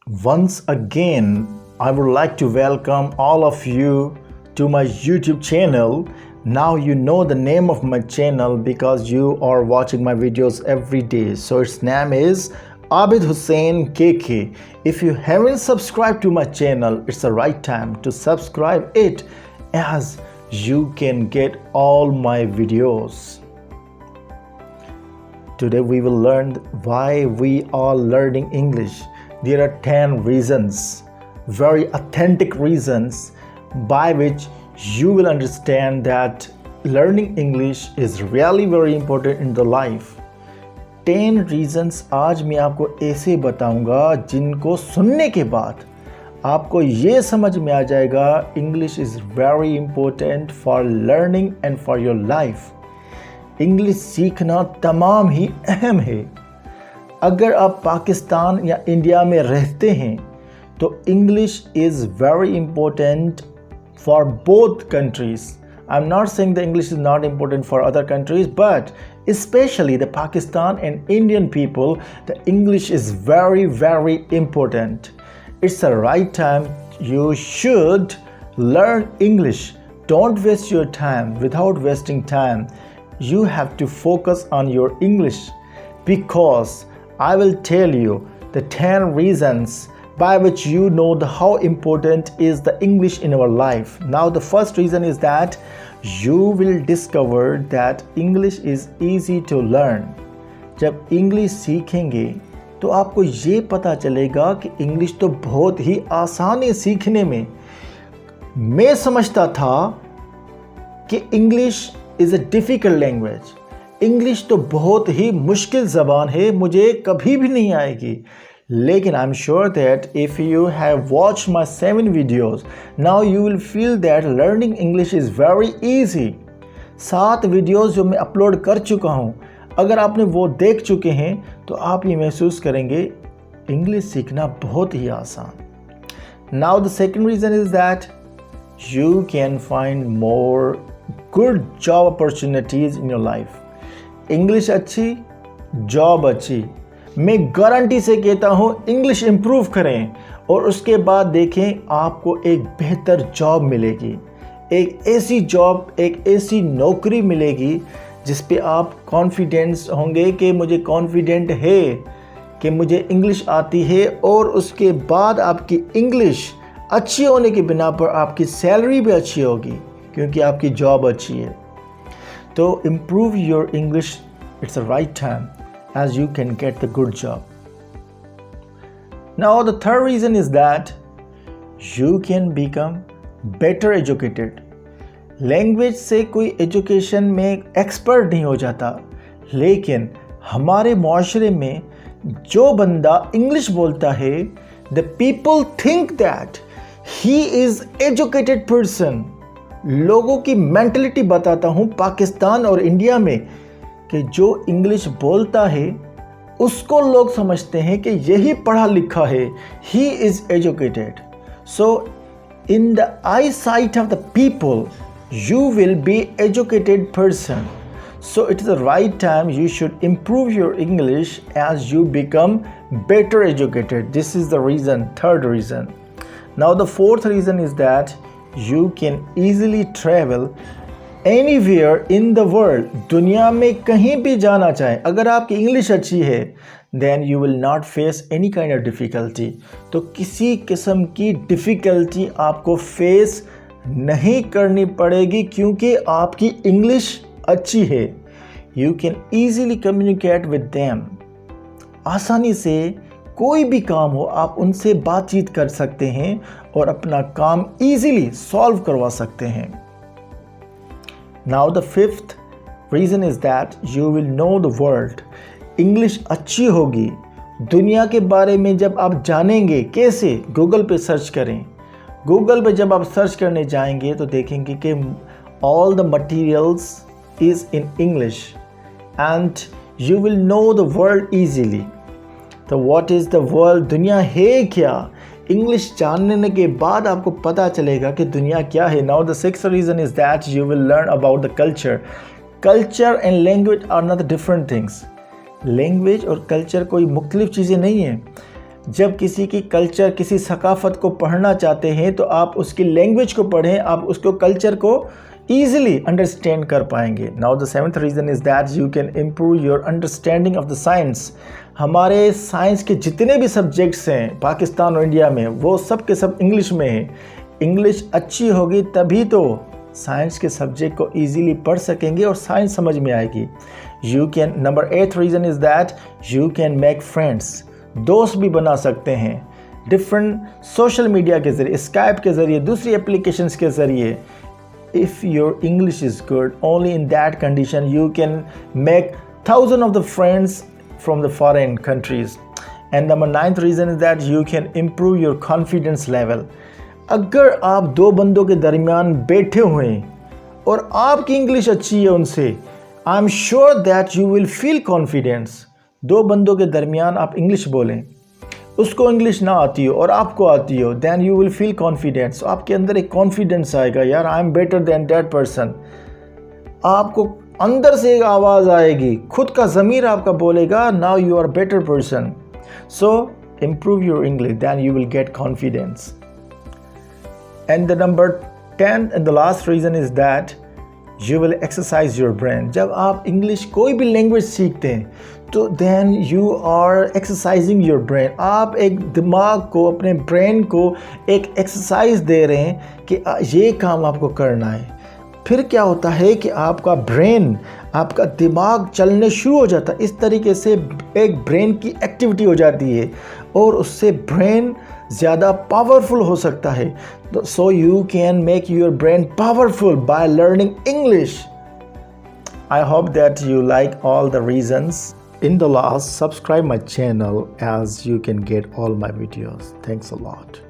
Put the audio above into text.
Once again, I would like to welcome all of you to my YouTube channel. Now you know the name of my channel because you are watching my videos every day. So its name is Abid Hussain KK. If you haven't subscribed to my channel, it's the right time to subscribe it as you can get all my videos. Today we will learn why we are learning English. There are 10 reasons, very authentic reasons by which you will understand that learning English is really very important in the life. 10 reasons आज मैं आपको ऐसे बताऊंगा जिनको सुनने के बाद आपको ये समझ में आ जाएगा English is very important for learning and for your life. English सीखना तमाम ही अहम है। अगर आप पाकिस्तान या इंडिया में रहते हैं तो English is very important for both countries. I am not saying the English is not important for other countries, but especially the Pakistan and Indian people, the English is very, very important. It's the right time you should learn English. Don't waste your time. Without wasting time, you have to focus on your English, because I will tell you the 10 reasons by which you know how important is the English in our life. Now the first reason is that you will discover that English is easy to learn. जब English सीखेंगे तो आपको ये पता चलेगा कि English तो बहुत ही आसान है सीखने में। मैं समझता था कि English is a difficult language, English तो बहुत ही मुश्किल ज़बान है, मुझे कभी भी नहीं आएगी। लेकिन I am sure that if you have watch my 7 videos, now you will feel that learning English is very easy. 7 videos जो मैं अपलोड कर चुका हूँ, अगर आपने वो देख चुके हैं तो आप ये महसूस करेंगे इंग्लिश सीखना बहुत ही आसान। Now the second reason is that you can find more good job opportunities in your life. English अच्छी, जॉब अच्छी। मैं गारंटी से कहता हूँ इंग्लिश इम्प्रूव करें और उसके बाद देखें आपको एक बेहतर जॉब मिलेगी, एक ऐसी जॉब, एक ऐसी नौकरी मिलेगी जिस पे आप कॉन्फिडेंस होंगे कि मुझे कॉन्फिडेंट है कि मुझे इंग्लिश आती है, और उसके बाद आपकी इंग्लिश अच्छी होने के बिना पर आपकी सैलरी भी अच्छी होगी क्योंकि आपकी जॉब अच्छी है। तो improve your English, it's the right time as you can get the good job. Now the third reason is that you can become better educated. Language से कोई एजुकेशन में एक्सपर्ट नहीं हो जाता, लेकिन हमारे माशरे में जो बंदा इंग्लिश बोलता है, the people think that he is educated person. लोगों की मेंटलिटी बताता हूँ पाकिस्तान और इंडिया में कि जो इंग्लिश बोलता है उसको लोग समझते हैं कि यही पढ़ा लिखा है, he is educated. So in the eyesight of the people you will be educated person. So it is the right time you should improve your English as you become better educated. This is the reason, third reason. Now the fourth reason is that you can easily travel anywhere in the world. दुनिया में कहीं भी जाना चाहे, अगर आपकी English अच्छी है then you will not face any kind of difficulty. तो किसी किस्म की डिफ़िकल्टी आपको फेस नहीं करनी पड़ेगी क्योंकि आपकी इंग्लिश अच्छी है। You can easily communicate with them. आसानी से कोई भी काम हो आप उनसे बातचीत कर सकते हैं और अपना काम ईजीली सॉल्व करवा सकते हैं। Now the fifth reason is that you will know the world. English अच्छी होगी, दुनिया के बारे में जब आप जानेंगे कैसे, गूगल पे सर्च करें। गूगल पे जब आप सर्च करने जाएंगे तो देखेंगे कि all the materials is in English and you will know the world easily. तो what is the world? दुनिया है क्या? इंग्लिश जानने के बाद आपको पता चलेगा कि दुनिया क्या है। Now the sixth reason is that you will learn about the culture. Culture and language are not different things. Language और कल्चर कोई मुख्तलिफ चीज़ें नहीं हैं। जब किसी की कल्चर, किसी सकाफत को पढ़ना चाहते हैं तो आप उसकी लैंग्वेज को पढ़ें, आप उसको कल्चर को ईजिली अंडरस्टैंड कर पाएंगे। Now the seventh reason is that you can improve your understanding of the science. हमारे साइंस के जितने भी सब्जेक्ट्स हैं पाकिस्तान और इंडिया में, वो सब के सब इंग्लिश में हैं। इंग्लिश अच्छी होगी तभी तो साइंस के सब्जेक्ट को ईजीली पढ़ सकेंगे और साइंस समझ में आएगी। You can, number 8 reason is that you can make friends. दोस्त भी बना सकते हैं डिफरेंट सोशल मीडिया के ज़रिए, स्काइप के ज़रिए, दूसरी एप्लीकेशंस के ज़रिए। If your English is good, only in that condition you can make thousands of the friends from the foreign countries. And number 9th reason is that you can improve your confidence level. अगर आप दो बंदों के दरमियान बैठे हुए हैं और आपकी इंग्लिश अच्छी है उनसे, I am sure that you will feel confidence. दो बंदों के दरमियान आप इंग्लिश बोलें, उसको इंग्लिश ना आती हो और आपको आती हो, then you will feel confidence. आपके अंदर एक कॉन्फिडेंस आएगा, यार I am better than that person. आपको अंदर से एक आवाज़ आएगी, खुद का ज़मीर आपका बोलेगा now you are better person. So improve your English, then you will get confidence. And the number 10 and the last reason is that you will exercise your brain. जब आप इंग्लिश कोई भी लैंग्वेज सीखते हैं तो then you are exercising your brain. आप एक दिमाग को, अपने ब्रेन को एक एक्सरसाइज दे रहे हैं कि ये काम आपको करना है। फिर क्या होता है कि आपका ब्रेन, आपका दिमाग चलने शुरू हो जाता है। इस तरीके से एक ब्रेन की एक्टिविटी हो जाती है और उससे ब्रेन ज़्यादा पावरफुल हो सकता है। So you can make your brain powerful by learning English. I hope that you like all the reasons. In the last, subscribe my channel as you can get all my videos. Thanks a lot.